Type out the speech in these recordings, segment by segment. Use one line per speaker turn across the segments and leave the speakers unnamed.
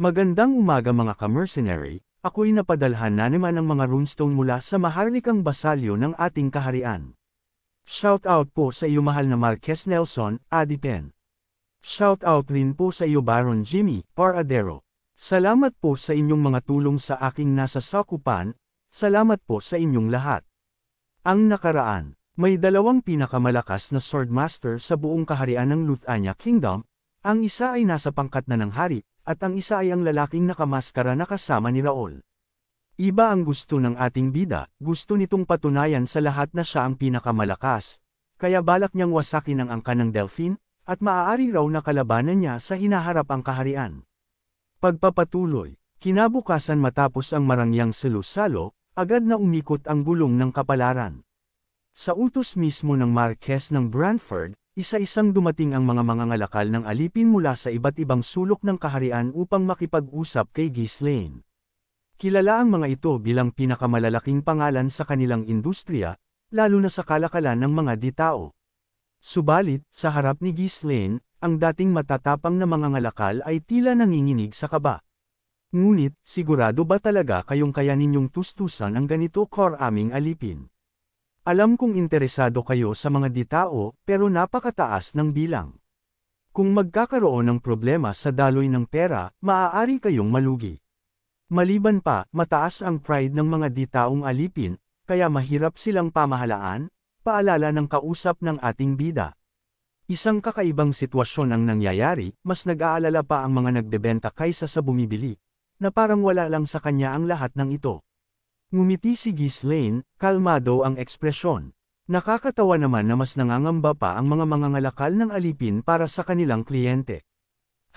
Magandang umaga mga ka-mercenary, ako'y napadalhan na naman ng mga runestone mula sa maharlikang basalyo ng ating kaharian. Shout out po sa iyo mahal na Marquez Nelson, Adipen. Shout out rin po sa iyo Baron Jimmy, Paradero. Salamat po sa inyong mga tulong sa aking nasa sakupan, salamat po sa inyong lahat. Ang nakaraan, may dalawang pinakamalakas na swordmaster sa buong kaharian ng Luthania Kingdom, ang isa ay nasa pangkat na ng hari, at ang isa ay ang lalaking nakamaskara na kasama ni Raul. Iba ang gusto ng ating bida, gusto nitong patunayan sa lahat na siya ang pinakamalakas, kaya balak niyang wasakin ang angka ng Delphine, at maaari raw na kalabanan niya sa hinaharap ang kaharian. Pagpapatuloy, kinabukasan matapos ang marangyang selusalo, agad na umikot ang gulong ng kapalaran. Sa utos mismo ng Marquez ng Branford, isa-isang dumating ang mga mangangalakal ng alipin mula sa iba't ibang sulok ng kaharian upang makipag-usap kay Ghislaine. Kilala ang mga ito bilang pinakamalalaking pangalan sa kanilang industriya, lalo na sa kalakalan ng mga ditao. Subalit, sa harap ni Ghislaine, ang dating matatapang na mangangalakal ay tila nanginginig sa kaba. Ngunit, sigurado ba talaga kayong kaya ninyong tustusan ang ganito aming alipin? Alam kong interesado kayo sa mga ditao, pero napakataas ng bilang. Kung magkakaroon ng problema sa daloy ng pera, maaari kayong malugi. Maliban pa, mataas ang pride ng mga ditaong alipin, kaya mahirap silang pamahalaan, paalala ng kausap ng ating bida. Isang kakaibang sitwasyon ang nangyayari, mas nag-aalala pa ang mga nagbebenta kaysa sa bumibili, na parang wala lang sa kanya ang lahat ng ito. Ngumiti si Ghislaine, kalmado ang ekspresyon. Nakakatawa naman na mas nangangamba pa ang mga mangangalakal ng alipin para sa kanilang kliyente.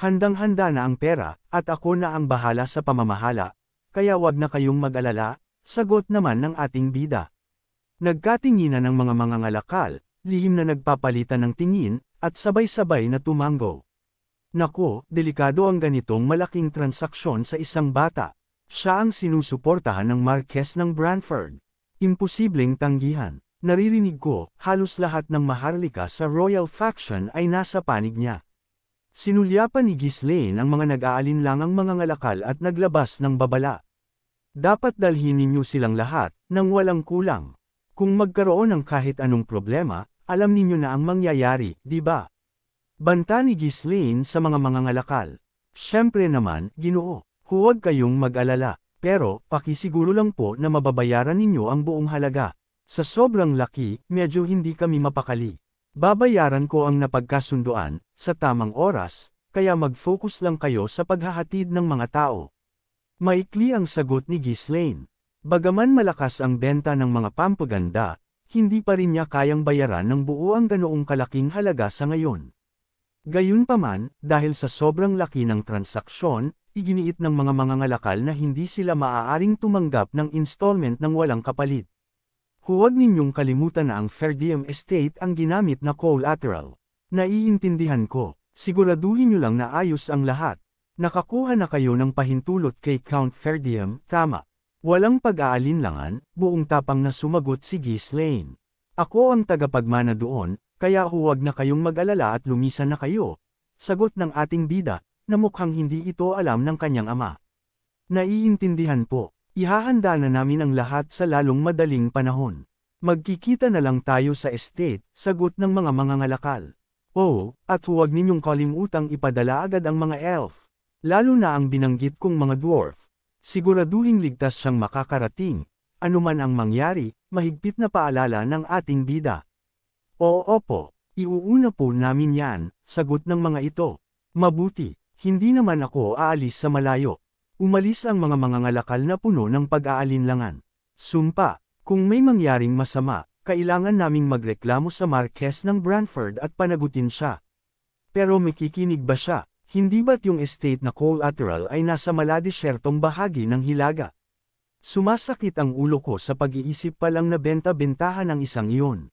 Handang-handa na ang pera, at ako na ang bahala sa pamamahala, kaya wag na kayong mag-alala, sagot naman ng ating bida. Nagkatinginan ng mga mangangalakal, lihim na nagpapalitan ng tingin, at sabay-sabay na tumango. Nako, delikado ang ganitong malaking transaksyon sa isang bata. Siya ang sinusuportahan ng Marquez ng Branford. Imposibleng tanggihan. Naririnig ko, halos lahat ng maharlika sa Royal Faction ay nasa panig niya. Sinulyapan ni Ghislaine ang mga nag-aalinlangang mangangalakal at naglabas ng babala. Dapat dalhin ninyo silang lahat, nang walang kulang. Kung magkaroon ng kahit anong problema, alam ninyo na ang mangyayari, di ba? Banta ni Ghislaine sa mga mangangalakal. Siyempre naman, Ginoo. Huwag kayong mag-alala, pero pakisiguro lang po na mababayaran ninyo ang buong halaga. Sa sobrang laki, medyo hindi kami mapakali. Babayaran ko ang napagkasunduan, sa tamang oras, kaya mag-focus lang kayo sa paghahatid ng mga tao. Maikli ang sagot ni Ghislaine. Bagaman malakas ang benta ng mga pampaganda, hindi pa rin niya kayang bayaran ng buo ang ganoong kalaking halaga sa ngayon. Gayunpaman, dahil sa sobrang laki ng transaksyon, iginiit ng mga mangangalakal na hindi sila maaaring tumanggap ng installment ng walang kapalit. Huwag ninyong kalimutan na ang Fair Diem Estate ang ginamit na collateral. Naiintindihan ko, siguraduhin nyo lang na ayos ang lahat. Nakakuha na kayo ng pahintulot kay Count Fair Diem, tama. Walang pag-aalinlangan, buong tapang na sumagot si Ghislaine. Ako ang tagapagmana doon, kaya huwag na kayong mag-alala at lumisan na kayo. Sagot ng ating bida, na mukhang hindi ito alam ng kanyang ama. Naiintindihan po, ihahanda na namin ang lahat sa lalong madaling panahon. Magkikita na lang tayo sa estate, sagot ng mga mangangalakal. Oh, at huwag ninyong kalimutang ipadala agad ang mga elf. Lalo na ang binanggit kong mga dwarf. Siguraduhing ligtas siyang makakarating. Anuman ang mangyari, mahigpit na paalala ng ating bida. Oo po, iuuna po namin yan, sagot ng mga ito. Mabuti. Hindi naman ako aalis sa malayo. Umalis ang mga mangangalakal na puno ng pag-aalinlangan. Sumpa, kung may mangyaring masama, kailangan naming magreklamo sa Marquez ng Branford at panagutin siya. Pero makikinig ba siya? Hindi ba't yung estate na collateral ay nasa maladesyertong bahagi ng Hilaga? Sumasakit ang ulo ko sa pag-iisip pa lang na benta-bentahan ang isang iyon.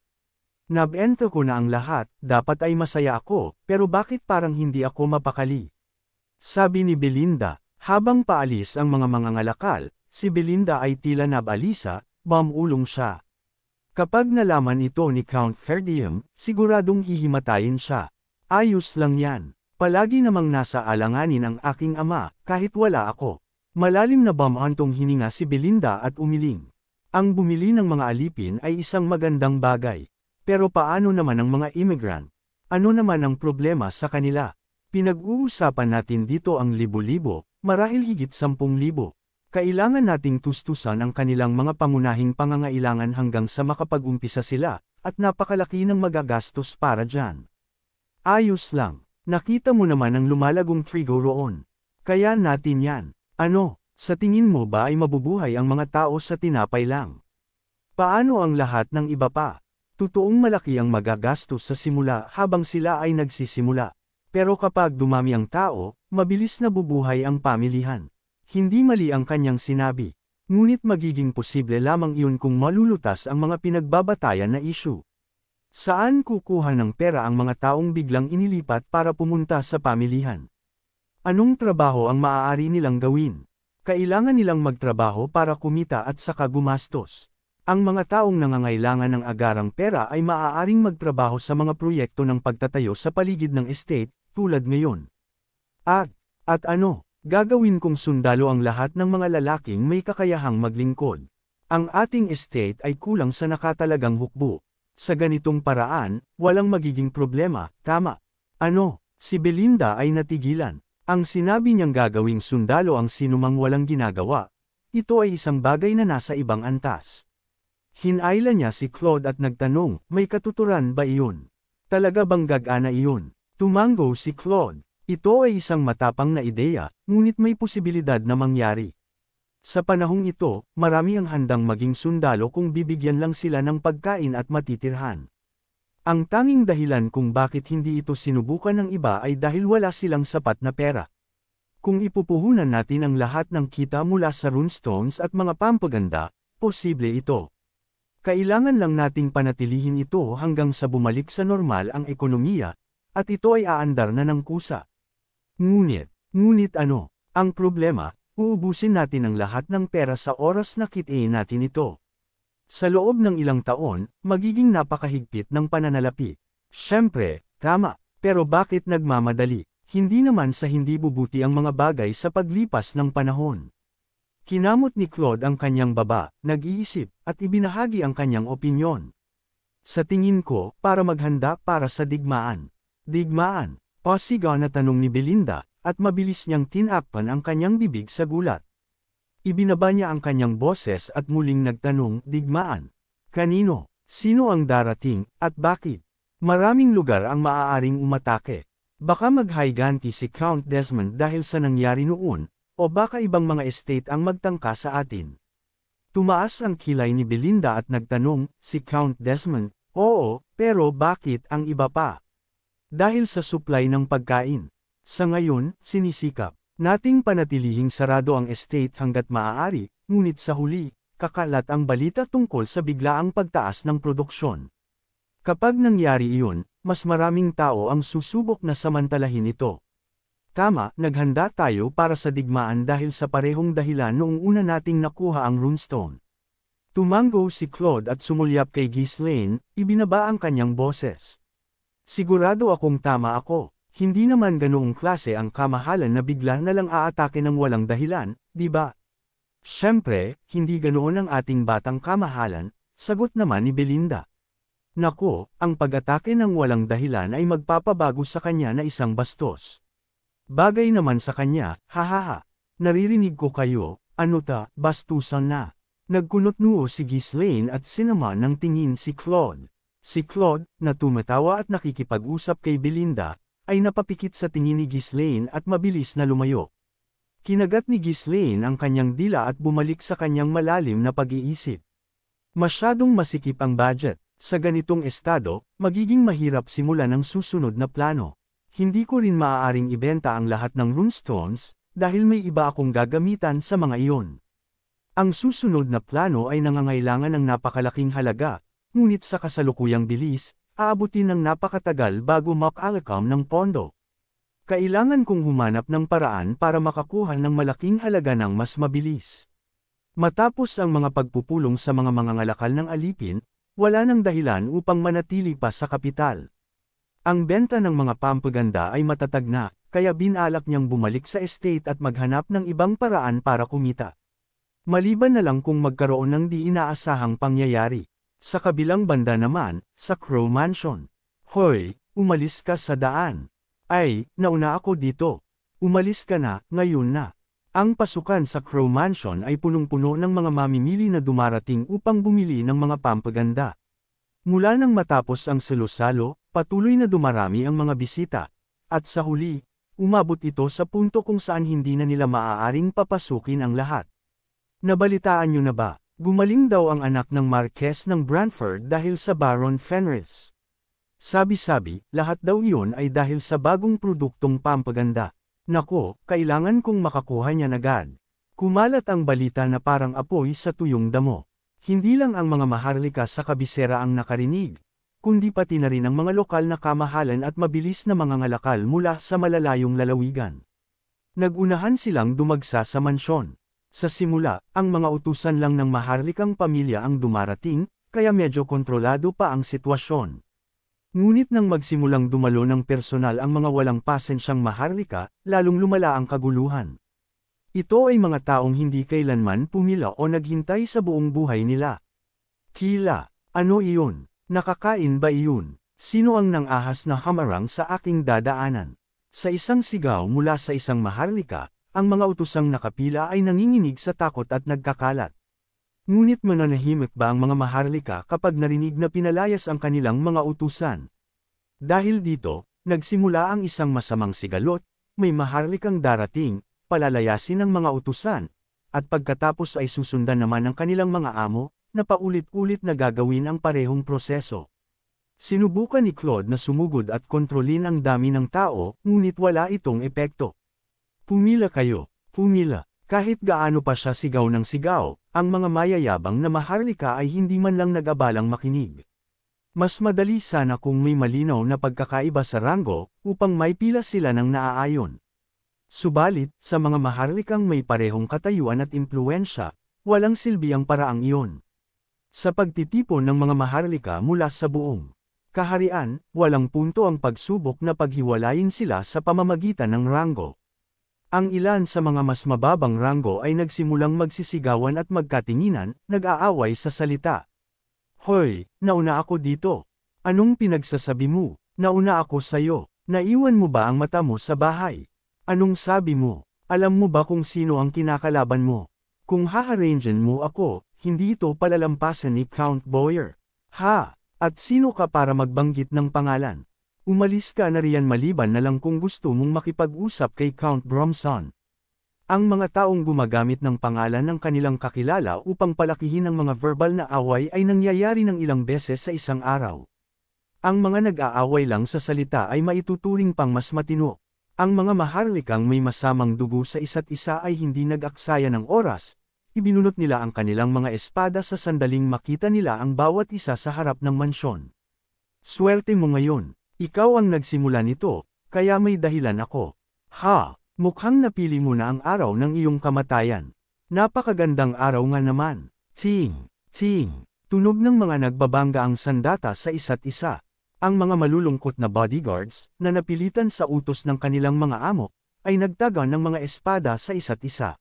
Nabenta ko na ang lahat, dapat ay masaya ako, pero bakit parang hindi ako mapakali? Sabi ni Belinda, habang paalis ang mga mangangalakal, si Belinda ay tila nabalisa, mamulong siya. Kapag nalaman ito ni Count Fair Diem, siguradong hihimatayin siya. Ayos lang yan. Palagi namang nasa alanganin ang aking ama, kahit wala ako. Malalim na bumantong hininga si Belinda at umiling. Ang bumili ng mga alipin ay isang magandang bagay. Pero paano naman ang mga immigrant? Ano naman ang problema sa kanila? Pinag-uusapan natin dito ang libo-libo, marahil higit 10,000. Kailangan nating tustusan ang kanilang mga pangunahing pangangailangan hanggang sa makapag-umpisa sila, at napakalaki ng magagastos para dyan. Ayos lang. Nakita mo naman ang lumalagong trigo roon. Kaya natin yan. Ano, sa tingin mo ba ay mabubuhay ang mga tao sa tinapay lang? Paano ang lahat ng iba pa? Totoong malaki ang magagastos sa simula habang sila ay nagsisimula. Pero kapag dumami ang tao, mabilis na bubuhay ang pamilihan. Hindi mali ang kanyang sinabi. Ngunit magiging posible lamang iyon kung malulutas ang mga pinagbabatayan na issue. Saan kukuha ng pera ang mga taong biglang inilipat para pumunta sa pamilihan? Anong trabaho ang maaari nilang gawin? Kailangan nilang magtrabaho para kumita at saka gumastos. Ang mga taong nangangailangan ng agarang pera ay maaaring magtrabaho sa mga proyekto ng pagtatayo sa paligid ng estate, tulad ngayon. At ano, gagawin kong sundalo ang lahat ng mga lalaking may kakayahang maglingkod. Ang ating estate ay kulang sa nakatalagang hukbo. Sa ganitong paraan, walang magiging problema, tama. Ano, si Belinda ay natigilan. Ang sinabi niyang gagawing sundalo ang sinumang walang ginagawa. Ito ay isang bagay na nasa ibang antas. Hinayla niya si Claude at nagtanong, may katuturan ba iyon? Talaga bang gagana iyon? Tumango si Claude. Ito ay isang matapang na ideya, ngunit may posibilidad na mangyari. Sa panahong ito, marami ang handang maging sundalo kung bibigyan lang sila ng pagkain at matitirhan. Ang tanging dahilan kung bakit hindi ito sinubukan ng iba ay dahil wala silang sapat na pera. Kung ipupuhunan natin ang lahat ng kita mula sa runestones at mga pampaganda, posible ito. Kailangan lang nating panatilihin ito hanggang sa bumalik sa normal ang ekonomiya, at ito ay aandar na ng kusa. Ngunit ano? Ang problema, uubusin natin ang lahat ng pera sa oras na kitain natin ito. Sa loob ng ilang taon, magiging napakahigpit ng pananalapi. Siyempre, tama, pero bakit nagmamadali? Hindi naman sa hindi bubuti ang mga bagay sa paglipas ng panahon. Kinamot ni Claude ang kanyang baba, nag-iisip, at ibinahagi ang kanyang opinyon. Sa tingin ko, para maghanda para sa digmaan. Digmaan, pasigaw na tanong ni Belinda, at mabilis niyang tinakpan ang kanyang bibig sa gulat. Ibinaba niya ang kanyang boses at muling nagtanong, digmaan. Kanino? Sino ang darating, at bakit? Maraming lugar ang maaaring umatake. Baka maghiganti si Count Desmond dahil sa nangyari noon, o baka ibang mga estate ang magtangka sa atin. Tumaas ang kilay ni Belinda at nagtanong, si Count Desmond, oo, pero bakit ang iba pa? Dahil sa supply ng pagkain. Sa ngayon, sinisikap nating panatilihing sarado ang estate hanggat maaari, ngunit sa huli, kakalat ang balita tungkol sa biglaang pagtaas ng produksyon. Kapag nangyari iyon, mas maraming tao ang susubok na samantalahin ito. Tama, naghanda tayo para sa digmaan dahil sa parehong dahilan noong una nating nakuha ang runestone. Tumango si Claude at sumulyap kay Ghislaine, ibinaba ang kanyang boses. Sigurado akong tama ako. Hindi naman ganoong klase ang kamahalan na bigla na lang aatake ng walang dahilan, di ba? Siyempre, hindi ganoon ang ating batang kamahalan, sagot naman ni Belinda. Nako, ang pag-atake ng walang dahilan ay magpapabago sa kanya na isang bastos. Bagay naman sa kanya, hahaha. Naririnig ko kayo, ano ta, bastusan na. Nagkunot-nuo si Ghislaine at sinama ng tingin si Claude. Si Claude, na tumatawa at nakikipag-usap kay Belinda, ay napapikit sa tingin ni Ghislaine at mabilis na lumayo. Kinagat ni Ghislaine ang kanyang dila at bumalik sa kanyang malalim na pag-iisip. Masyadong masikip ang budget. Sa ganitong estado, magiging mahirap simulan ang susunod na plano. Hindi ko rin maaaring ibenta ang lahat ng runestones, dahil may iba akong gagamitan sa mga iyon. Ang susunod na plano ay nangangailangan ng napakalaking halaga, ngunit sa kasalukuyang bilis, aabutin ng napakatagal bago makalakam ng pondo. Kailangan kong humanap ng paraan para makakuha ng malaking halaga ng mas mabilis. Matapos ang mga pagpupulong sa mga mangangalakal ng alipin, wala nang dahilan upang manatili pa sa kapital. Ang benta ng mga pampaganda ay matatag na, kaya binalak niyang bumalik sa estate at maghanap ng ibang paraan para kumita. Maliban na lang kung magkaroon ng di inaasahang pangyayari. Sa kabilang banda naman, sa Crow Mansion. Hoy, umalis ka sa daan. Ay, nauna ako dito. Umalis ka na, ngayon na. Ang pasukan sa Crow Mansion ay punong-puno ng mga mamimili na dumarating upang bumili ng mga pampaganda. Mula nang matapos ang salo-salo, patuloy na dumarami ang mga bisita. At sa huli, umabot ito sa punto kung saan hindi na nila maaaring papasukin ang lahat. Nabalitaan niyo na ba? Gumaling daw ang anak ng Marquess ng Brantford dahil sa Baron Fenris. Sabi-sabi, lahat daw iyon ay dahil sa bagong produktong pampaganda. Nako, kailangan kong makakuha niyan agad. Kumalat ang balita na parang apoy sa tuyong damo. Hindi lang ang mga maharlika sa kabisera ang nakarinig, kundi pati na rin ang mga lokal na kamahalan at mabilis na mga ngalakal mula sa malalayong lalawigan. Nagunahan silang dumagsa sa mansyon. Sa simula, ang mga utusan lang ng maharlikang pamilya ang dumarating, kaya medyo kontrolado pa ang sitwasyon. Ngunit nang magsimulang dumalo ng personal ang mga walang pasensyang maharlika, lalong lumala ang kaguluhan. Ito ay mga taong hindi kailanman pumila o naghintay sa buong buhay nila. Tila, ano iyon? Nakakain ba iyon? Sino ang nangahas na hamarang sa aking dadaanan? Sa isang sigaw mula sa isang maharlika, ang mga utusang nakapila ay nanginginig sa takot at nagkakalat. Ngunit mananahimik ba ang mga maharlika kapag narinig na pinalayas ang kanilang mga utusan? Dahil dito, nagsimula ang isang masamang sigalot, may maharlikang darating, palalayasin ang mga utusan, at pagkatapos ay susundan naman ng kanilang mga amo, na paulit-ulit na gagawin ang parehong proseso. Sinubukan ni Claude na sumugod at kontrolin ang dami ng tao, ngunit wala itong epekto. Pumila kayo, pumila. Kahit gaano pa siya sigaw ng sigaw, ang mga mayayabang na maharlika ay hindi man lang nag-abalang makinig. Mas madali sana kung may malinaw na pagkakaiba sa ranggo, upang may pila sila ng naaayon. Subalit, sa mga maharlikang may parehong katayuan at impluwensya, walang silbi ang paraang iyon. Sa pagtitipon ng mga maharlika mula sa buong kaharian, walang punto ang pagsubok na paghiwalayin sila sa pamamagitan ng ranggo. Ang ilan sa mga mas mababang ranggo ay nagsimulang magsisigawan at magkatinginan, nag-aaway sa salita. Hoy, nauna ako dito. Anong pinagsasabi mo? Nauna ako sayo. Naiwan mo ba ang mata mo sa bahay? Anong sabi mo? Alam mo ba kung sino ang kinakalaban mo? Kung haharangan mo ako, hindi ito palalampasan ni Count Boyer. Ha? At sino ka para magbanggit ng pangalan? Umalis ka na riyan maliban na lang kung gusto mong makipag-usap kay Count Bromson. Ang mga taong gumagamit ng pangalan ng kanilang kakilala upang palakihin ang mga verbal na away ay nangyayari ng ilang beses sa isang araw. Ang mga nag-aaway lang sa salita ay maituturing pang mas matino. Ang mga maharlikang may masamang dugo sa isa't isa ay hindi nag-aksaya ng oras, ibinunot nila ang kanilang mga espada sa sandaling makita nila ang bawat isa sa harap ng mansyon. Swerte mo ngayon, ikaw ang nagsimula nito, kaya may dahilan ako. Ha, mukhang napili mo na ang araw ng iyong kamatayan. Napakagandang araw nga naman. Ting, ting, tunog ng mga nagbabangga ang sandata sa isa't isa. Ang mga malulungkot na bodyguards, na napilitan sa utos ng kanilang mga amo, ay nagtagan ng mga espada sa isa't isa.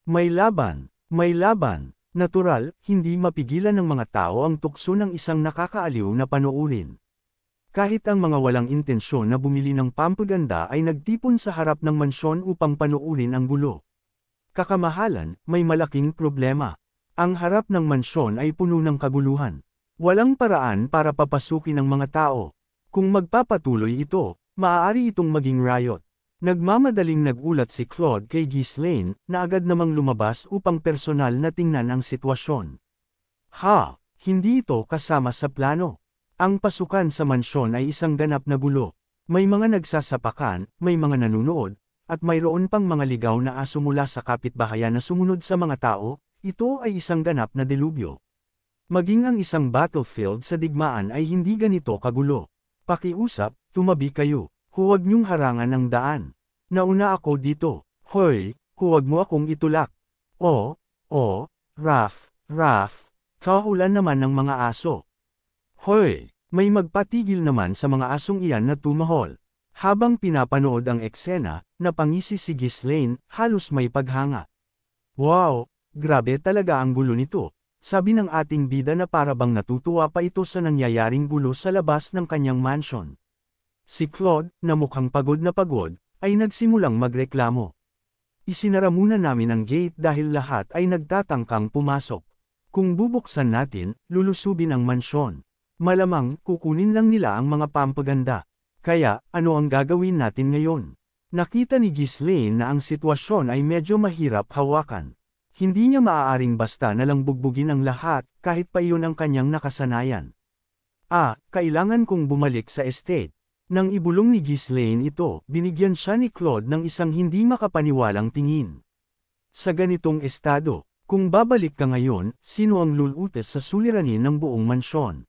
May laban, may laban. Natural, hindi mapigilan ng mga tao ang tukso ng isang nakakaaliw na panoorin. Kahit ang mga walang intensyon na bumili ng pampaganda ay nagtipon sa harap ng mansyon upang panoorin ang gulo. Kakamahalan, may malaking problema. Ang harap ng mansyon ay puno ng kaguluhan. Walang paraan para papasukin ang mga tao. Kung magpapatuloy ito, maaari itong maging riot. Nagmamadaling nagulat si Claude kay Ghislaine, na agad namang lumabas upang personal na tingnan ang sitwasyon. Ha, hindi ito kasama sa plano. Ang pasukan sa mansyon ay isang ganap na gulo. May mga nagsasapakan, may mga nanunood, at mayroon pang mga ligaw na aso mula sa kapitbahayan na sumunod sa mga tao. Ito ay isang ganap na delubyo. Maging ang isang battlefield sa digmaan ay hindi ganito kagulo. Pakiusap, tumabi kayo. Huwag niyong harangan ang daan. Nauna ako dito. Hoy, huwag mo akong itulak. Raf, kahulan naman ng mga aso. Hoy, May magpatigil naman sa mga asong iyan na tumahol. Habang pinapanood ang eksena, napangisi si Ghislaine, halos may paghanga. Wow, grabe talaga ang gulo nito, sabi ng ating bida na para bang natutuwa pa ito sa nangyayaring gulo sa labas ng kanyang mansion. Si Claude, na mukhang pagod na pagod, ay nagsimulang magreklamo. Isinara muna namin ang gate dahil lahat ay nagtatangkang pumasok. Kung bubuksan natin, lulusubin ang mansyon. Malamang, kukunin lang nila ang mga pampaganda. Kaya, ano ang gagawin natin ngayon? Nakita ni Ghislaine na ang sitwasyon ay medyo mahirap hawakan. Hindi niya maaaring basta na lang bugbugin ang lahat, kahit pa iyon ang kanyang nakasanayan. Kailangan kong bumalik sa estate. Nang ibulong ni Ghislaine ito, binigyan siya ni Claude ng isang hindi makapaniwalang tingin. Sa ganitong estado, kung babalik ka ngayon, sino ang lulutes sa suliranin ng buong mansyon?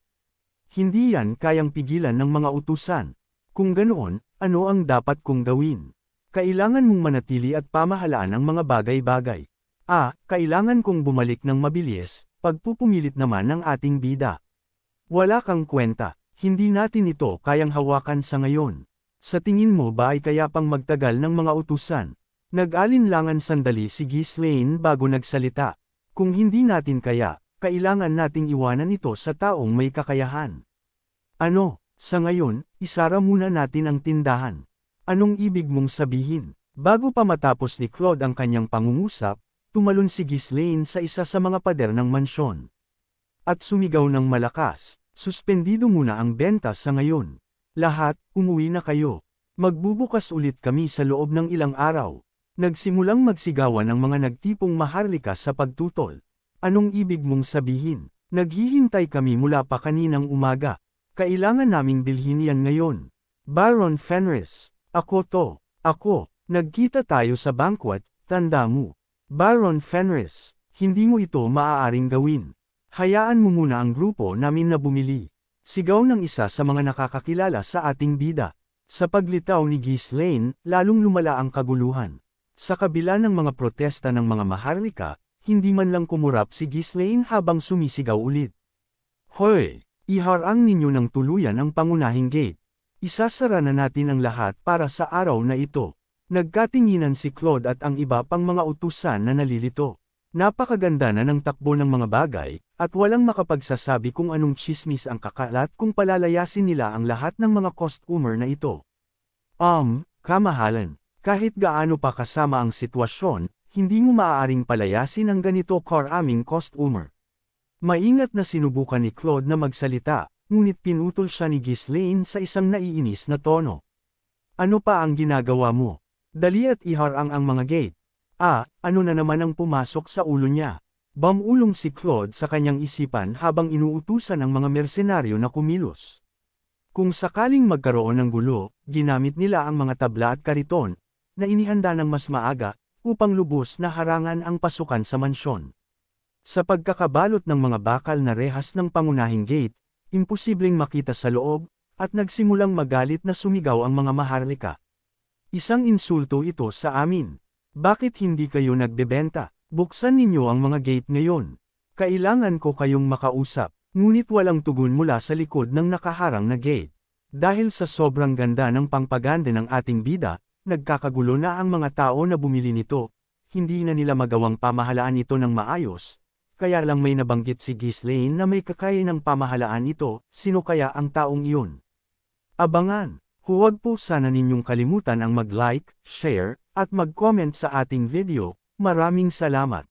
Hindi yan kayang pigilan ng mga utusan. Kung ganoon, ano ang dapat kong gawin? Kailangan mong manatili at pamahalaan ang mga bagay-bagay. Kailangan kong bumalik ng mabilis, pagpupumilit naman ng ating bida. Wala kang kwenta, hindi natin ito kayang hawakan sa ngayon. Sa tingin mo ba ay kaya pang magtagal ng mga utusan? Nag-alinlangan sandali si Ghislaine bago nagsalita. Kung hindi natin kaya, kailangan nating iwanan ito sa taong may kakayahan. Ano? Sa ngayon, isara muna natin ang tindahan. Anong ibig mong sabihin? Bago pa matapos ni Claude ang kanyang pangungusap, tumalon si Ghislaine sa isa sa mga pader ng mansyon. At sumigaw ng malakas, suspendido muna ang benta sa ngayon. Lahat, umuwi na kayo. Magbubukas ulit kami sa loob ng ilang araw. Nagsimulang magsigawan ang mga nagtipong maharlika sa pagtutol. Anong ibig mong sabihin? Naghihintay kami mula pa kaninang umaga. Kailangan naming bilhin yan ngayon. Baron Fenris, ako to. Ako, nagkita tayo sa banquet, tanda mo. Baron Fenris, hindi mo ito maaaring gawin. Hayaan mo muna ang grupo namin na bumili. Sigaw ng isa sa mga nakakakilala sa ating bida. Sa paglitaw ni Ghislaine, lalong lumala ang kaguluhan. Sa kabila ng mga protesta ng mga maharlika, hindi man lang kumurap si Ghislaine habang sumisigaw ulit. Hoy! Iharang ninyo ng tuluyan ang pangunahing gate. Isasara na natin ang lahat para sa araw na ito. Nagkatinginan si Claude at ang iba pang mga utusan na nalilito. Napakaganda na ng takbo ng mga bagay, at walang makapagsasabi kung anong tsismis ang kakalat kung palalayasin nila ang lahat ng mga customer na ito. Kamahalan, kahit gaano pa kasama ang sitwasyon, hindi mo maaaring palayasin ang ganito karaming customer. Maingat na sinubukan ni Claude na magsalita, ngunit pinutol siya ni Ghislaine sa isang naiinis na tono. Ano pa ang ginagawa mo? Dali at iharang ang mga gate. Ano na naman ang pumasok sa ulo niya? Bamulong si Claude sa kanyang isipan habang inuutusan ang mga mersenaryo na kumilos. Kung sakaling magkaroon ng gulo, ginamit nila ang mga tabla at kariton, na inihanda ng mas maaga, upang lubos na harangan ang pasukan sa mansyon. Sa pagkakabalot ng mga bakal na rehas ng pangunahing gate, imposibleng makita sa loob, at nagsimulang magalit na sumigaw ang mga maharlika. Isang insulto ito sa amin. Bakit hindi kayo nagbebenta? Buksan ninyo ang mga gate ngayon. Kailangan ko kayong makausap, ngunit walang tugon mula sa likod ng nakaharang na gate. Dahil sa sobrang ganda ng pangpaganda ng ating bida, nagkakagulo na ang mga tao na bumili nito, hindi na nila magawang pamahalaan ito ng maayos. Kaya lang may nabanggit si Ghislaine na may kakaya ng pamahalaan ito, sino kaya ang taong iyon? Abangan! Huwag po sana ninyong kalimutan ang mag-like, share, at mag-comment sa ating video. Maraming salamat!